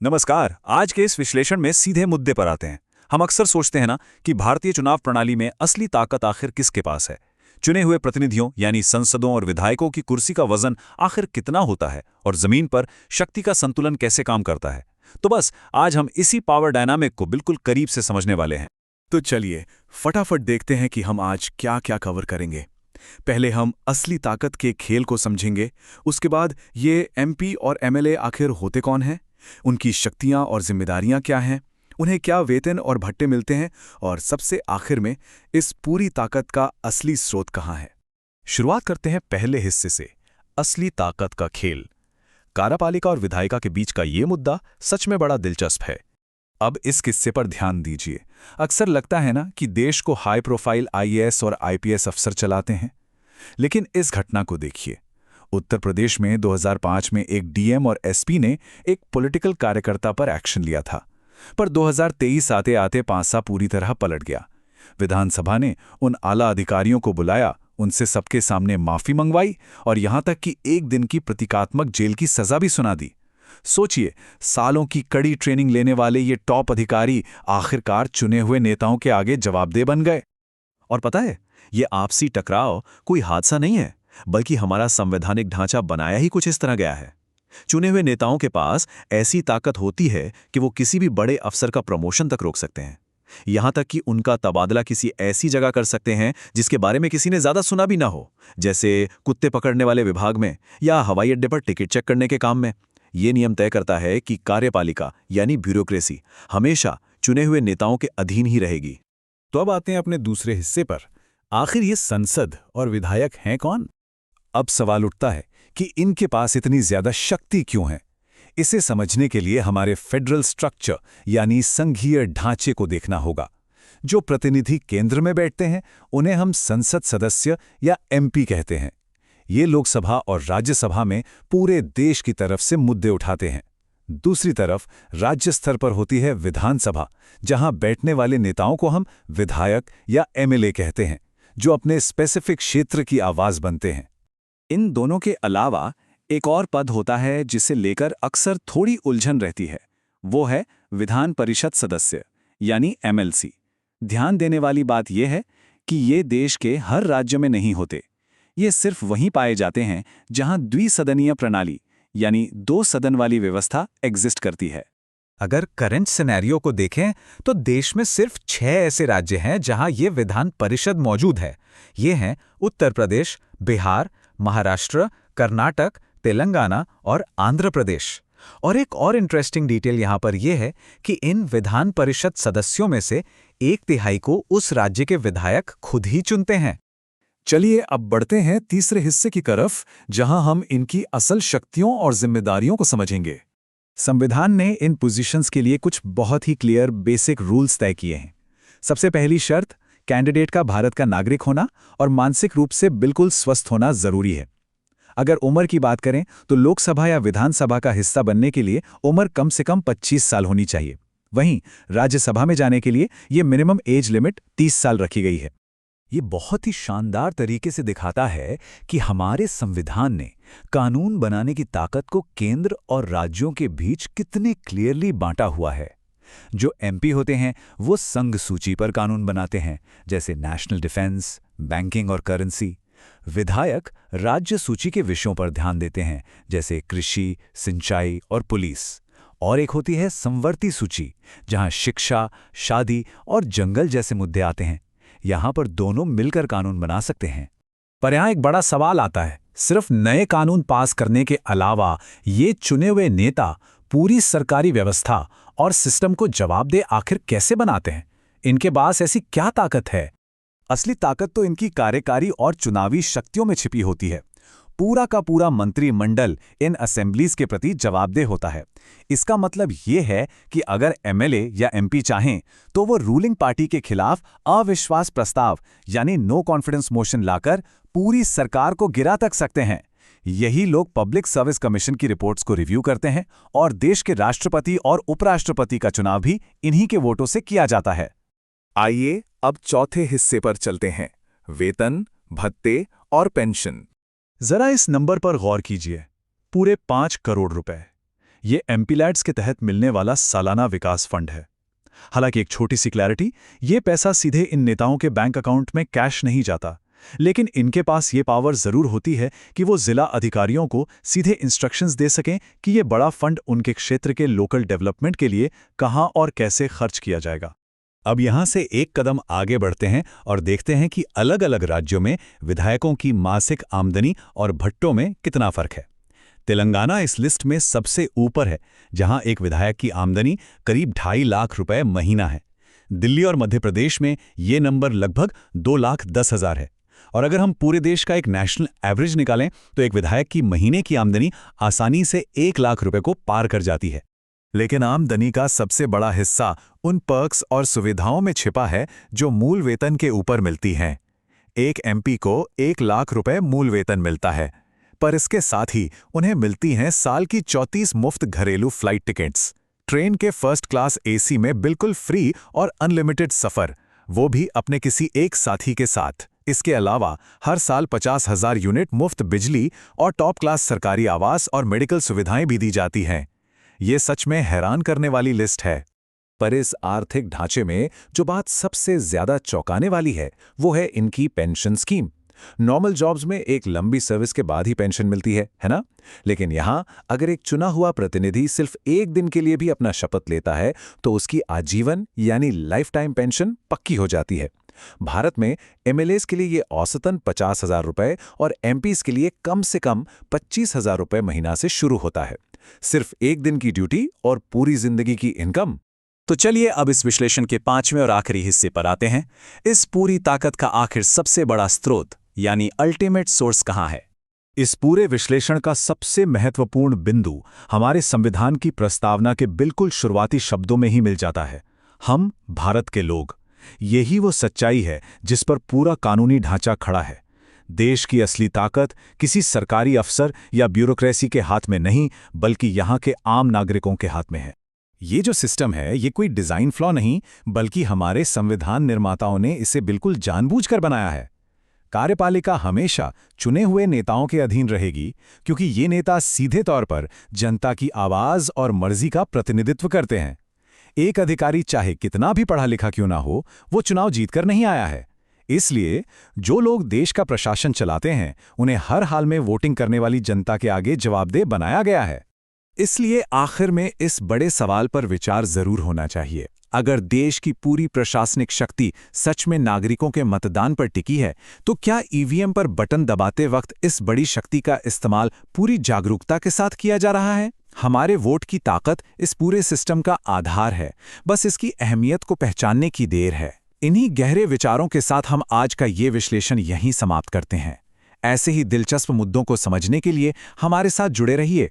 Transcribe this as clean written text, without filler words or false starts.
नमस्कार। आज के इस विश्लेषण में सीधे मुद्दे पर आते हैं। हम अक्सर सोचते हैं ना कि भारतीय चुनाव प्रणाली में असली ताकत आखिर किसके पास है। चुने हुए प्रतिनिधियों यानी संसदों और विधायकों की कुर्सी का वजन आखिर कितना होता है और जमीन पर शक्ति का संतुलन कैसे काम करता है। तो बस आज हम इसी पावर डायनामिक को बिल्कुल करीब से समझने वाले हैं। तो चलिए फटाफट देखते हैं कि हम आज क्या क्या कवर करेंगे। पहले हम असली ताकत के खेल को समझेंगे, उसके बाद ये एमपी और एमएलए आखिर होते कौन हैं, उनकी शक्तियां और जिम्मेदारियां क्या हैं, उन्हें क्या वेतन और भत्ते मिलते हैं, और सबसे आखिर में इस पूरी ताकत का असली स्रोत कहाँ है। शुरुआत करते हैं पहले हिस्से से, असली ताकत का खेल। कार्यपालिका और विधायिका के बीच का ये मुद्दा सच में बड़ा दिलचस्प है। अब इस किस्से पर ध्यान दीजिए। अक्सर लगता है ना कि देश को हाई प्रोफाइल आईएएस और आईपीएस अफसर चलाते हैं, लेकिन इस घटना को देखिए। उत्तर प्रदेश में 2005 में एक डीएम और एसपी ने एक पॉलिटिकल कार्यकर्ता पर एक्शन लिया था, पर 2023 आते आते पांसा पूरी तरह पलट गया। विधानसभा ने उन आला अधिकारियों को बुलाया, उनसे सबके सामने माफी मंगवाई और यहां तक कि एक दिन की प्रतीकात्मक जेल की सजा भी सुना दी। सोचिए, सालों की कड़ी ट्रेनिंग लेने वाले ये टॉप अधिकारी आखिरकार चुने हुए नेताओं के आगे जवाबदेह बन गए। और पता है, ये आपसी टकराव कोई हादसा नहीं है, बल्कि हमारा संवैधानिक ढांचा बनाया ही कुछ इस तरह गया है। चुने हुए नेताओं के पास ऐसी ताकत होती है कि वो किसी भी बड़े अफसर का प्रमोशन तक रोक सकते हैं, यहां तक कि उनका तबादला किसी ऐसी जगह कर सकते हैं जिसके बारे में किसी ने ज्यादा सुना भी ना हो, जैसे कुत्ते पकड़ने वाले विभाग में या हवाई अड्डे पर टिकट चेक करने के काम में। ये नियम तय करता है कि कार्यपालिका यानी ब्यूरोक्रेसी हमेशा चुने हुए नेताओं के अधीन ही रहेगी। तो अब आते हैं अपने दूसरे हिस्से पर। आखिर ये संसद और विधायक हैं कौन? अब सवाल उठता है कि इनके पास इतनी ज्यादा शक्ति क्यों है। इसे समझने के लिए हमारे फेडरल स्ट्रक्चर यानी संघीय ढांचे को देखना होगा। जो प्रतिनिधि केंद्र में बैठते हैं उन्हें हम संसद सदस्य या एमपी कहते हैं। ये लोकसभा और राज्यसभा में पूरे देश की तरफ से मुद्दे उठाते हैं। दूसरी तरफ राज्य स्तर पर होती है विधानसभा, जहां बैठने वाले नेताओं को हम विधायक या एमएलए कहते हैं, जो अपने स्पेसिफिक क्षेत्र की आवाज बनते हैं। इन दोनों के अलावा एक और पद होता है जिसे लेकर अक्सर थोड़ी उलझन रहती है। वो है विधान परिषद सदस्य यानी एमएलसी। ध्यान देने वाली बात यह है कि ये देश के हर राज्य में नहीं होते। ये सिर्फ वहीं पाए जाते हैं जहां द्विसदनीय प्रणाली यानी दो सदन वाली व्यवस्था एग्जिस्ट करती है। अगर करंट सिनेरियो को देखें तो देश में सिर्फ 6 ऐसे राज्य हैं जहां ये विधान परिषद मौजूद है। ये हैं उत्तर प्रदेश, बिहार, महाराष्ट्र, कर्नाटक, तेलंगाना और आंध्र प्रदेश। और एक और इंटरेस्टिंग डिटेल यहां पर यह है कि इन विधान परिषद सदस्यों में से 1/3 को उस राज्य के विधायक खुद ही चुनते हैं। चलिए अब बढ़ते हैं तीसरे हिस्से की तरफ, जहां हम इनकी असल शक्तियों और जिम्मेदारियों को समझेंगे। संविधान ने इन पोजीशंस के लिए कुछ बहुत ही क्लियर बेसिक रूल्स तय किए हैं। सबसे पहली शर्त, कैंडिडेट का भारत का नागरिक होना और मानसिक रूप से बिल्कुल स्वस्थ होना जरूरी है। अगर उम्र की बात करें तो लोकसभा या विधानसभा का हिस्सा बनने के लिए उम्र कम से कम 25 साल होनी चाहिए। वहीं राज्यसभा में जाने के लिए ये मिनिमम एज लिमिट 30 साल रखी गई है। ये बहुत ही शानदार तरीके से दिखाता है कि हमारे संविधान ने कानून बनाने की ताकत को केंद्र और राज्यों के बीच कितने क्लियरली बांटा हुआ है। जो एमपी होते हैं वो संघ सूची पर कानून बनाते हैं, जैसे नेशनल डिफेंस, बैंकिंग और करेंसी। विधायक राज्य सूची के विषयों पर ध्यान देते हैं, जैसे कृषि, सिंचाई और पुलिस। और एक होती है संवर्ती सूची, जहां शिक्षा, शादी और जंगल जैसे मुद्दे आते हैं। यहां पर दोनों मिलकर कानून बना सकते हैं। पर यहां एक बड़ा सवाल आता है, सिर्फ नए कानून पास करने के अलावा ये चुने हुए नेता पूरी सरकारी व्यवस्था और सिस्टम को जवाबदेह आखिर कैसे बनाते हैं? इनके पास ऐसी क्या ताकत है? असली ताकत तो इनकी कार्यकारी और चुनावी शक्तियों में छिपी होती है। पूरा का पूरा मंत्रिमंडल इन असेंबलीज के प्रति जवाबदेह होता है। इसका मतलब ये है कि अगर एमएलए या एमपी चाहें तो वो रूलिंग पार्टी के खिलाफ अविश्वास प्रस्ताव यानी नो कॉन्फिडेंस मोशन लाकर पूरी सरकार को गिरा तक सकते हैं। यही लोग पब्लिक सर्विस कमीशन की रिपोर्ट्स को रिव्यू करते हैं और देश के राष्ट्रपति और उपराष्ट्रपति का चुनाव भी इन्हीं के वोटों से किया जाता है। आइए अब चौथे हिस्से पर चलते हैं, वेतन, भत्ते और पेंशन। जरा इस नंबर पर गौर कीजिए, पूरे 5 करोड़ रुपए। ये एमपीलैड्स के तहत मिलने वाला सालाना विकास फंड है। हालांकि एक छोटी सी क्लैरिटी, ये पैसा सीधे इन नेताओं के बैंक अकाउंट में कैश नहीं जाता, लेकिन इनके पास ये पावर जरूर होती है कि वो जिला अधिकारियों को सीधे इंस्ट्रक्शंस दे सकें कि ये बड़ा फंड उनके क्षेत्र के लोकल डेवलपमेंट के लिए कहां और कैसे खर्च किया जाएगा। अब यहां से एक कदम आगे बढ़ते हैं और देखते हैं कि अलग-अलग राज्यों में विधायकों की मासिक आमदनी और भत्तों में कितना फर्क है। तेलंगाना इस लिस्ट में सबसे ऊपर है, जहां एक विधायक की आमदनी करीब 2.5 लाख रुपए महीना है। दिल्ली और मध्य प्रदेश में ये नंबर लगभग 2,10,000 है। और अगर हम पूरे देश का एक नेशनल एवरेज निकालें तो एक विधायक की महीने की आमदनी आसानी से 1 लाख रुपए को पार कर जाती है। लेकिन आमदनी का सबसे बड़ा हिस्सा उन पर्क्स और सुविधाओं में छिपा है जो मूल वेतन के ऊपर मिलती हैं। एक एमपी को 1 लाख रुपए मूल वेतन मिलता है, पर इसके साथ ही उन्हें मिलती हैं साल की 34 मुफ्त घरेलू फ्लाइट टिकट्स, ट्रेन के फर्स्ट क्लास एसी में बिल्कुल फ्री और अनलिमिटेड सफर, वो भी अपने किसी एक साथी के साथ। इसके अलावा हर साल 50,000 यूनिट मुफ्त बिजली और टॉप क्लास सरकारी आवास और मेडिकल सुविधाएं भी दी जाती हैं। ये सच में हैरान करने वाली लिस्ट है। पर इस आर्थिक ढांचे में जो बात सबसे ज्यादा चौंकाने वाली है, वो है इनकी पेंशन स्कीम। नॉर्मल जॉब्स में एक लंबी सर्विस के बाद ही पेंशन मिलती है ना? लेकिन यहां अगर एक चुना हुआ प्रतिनिधि सिर्फ एक दिन के लिए भी अपना शपथ लेता है तो उसकी आजीवन यानी लाइफ टाइम पेंशन पक्की हो जाती है। भारत में एमएलएस के लिए ये औसतन 50,000 रुपए और एमपीज के लिए कम से कम 25,000 रुपए महीना से शुरू होता है। सिर्फ एक दिन की ड्यूटी और पूरी जिंदगी की इनकम। तो चलिए अब इस विश्लेषण के 5वें और आखिरी हिस्से पर आते हैं। इस पूरी ताकत का आखिर सबसे बड़ा स्रोत यानी अल्टीमेट सोर्स कहाँ है? इस पूरे विश्लेषण का सबसे महत्वपूर्ण बिंदु हमारे संविधान की प्रस्तावना के बिल्कुल शुरुआती शब्दों में ही मिल जाता है। हम भारत के लोग। यही वो सच्चाई है जिस पर पूरा कानूनी ढांचा खड़ा है। देश की असली ताकत किसी सरकारी अफसर या ब्यूरोक्रेसी के हाथ में नहीं, बल्कि यहाँ के आम नागरिकों के हाथ में है। ये जो सिस्टम है, ये कोई डिजाइन फ्लॉ नहीं, बल्कि हमारे संविधान निर्माताओं ने इसे बिल्कुल जानबूझकर बनाया है। कार्यपालिका हमेशा चुने हुए नेताओं के अधीन रहेगी, क्योंकि ये नेता सीधे तौर पर जनता की आवाज और मर्जी का प्रतिनिधित्व करते हैं। एक अधिकारी चाहे कितना भी पढ़ा लिखा क्यों ना हो, वो चुनाव जीतकर नहीं आया है। इसलिए जो लोग देश का प्रशासन चलाते हैं, उन्हें हर हाल में वोटिंग करने वाली जनता के आगे जवाबदेह बनाया गया है। इसलिए आखिर में इस बड़े सवाल पर विचार जरूर होना चाहिए। अगर देश की पूरी प्रशासनिक शक्ति सच में नागरिकों के मतदान पर टिकी है, तो क्या ईवीएम पर बटन दबाते वक्त इस बड़ी शक्ति का इस्तेमाल पूरी जागरूकता के साथ किया जा रहा है? हमारे वोट की ताकत इस पूरे सिस्टम का आधार है, बस इसकी अहमियत को पहचानने की देर है। इन्हीं गहरे विचारों के साथ हम आज का ये विश्लेषण यहीं समाप्त करते हैं। ऐसे ही दिलचस्प मुद्दों को समझने के लिए हमारे साथ जुड़े रहिए।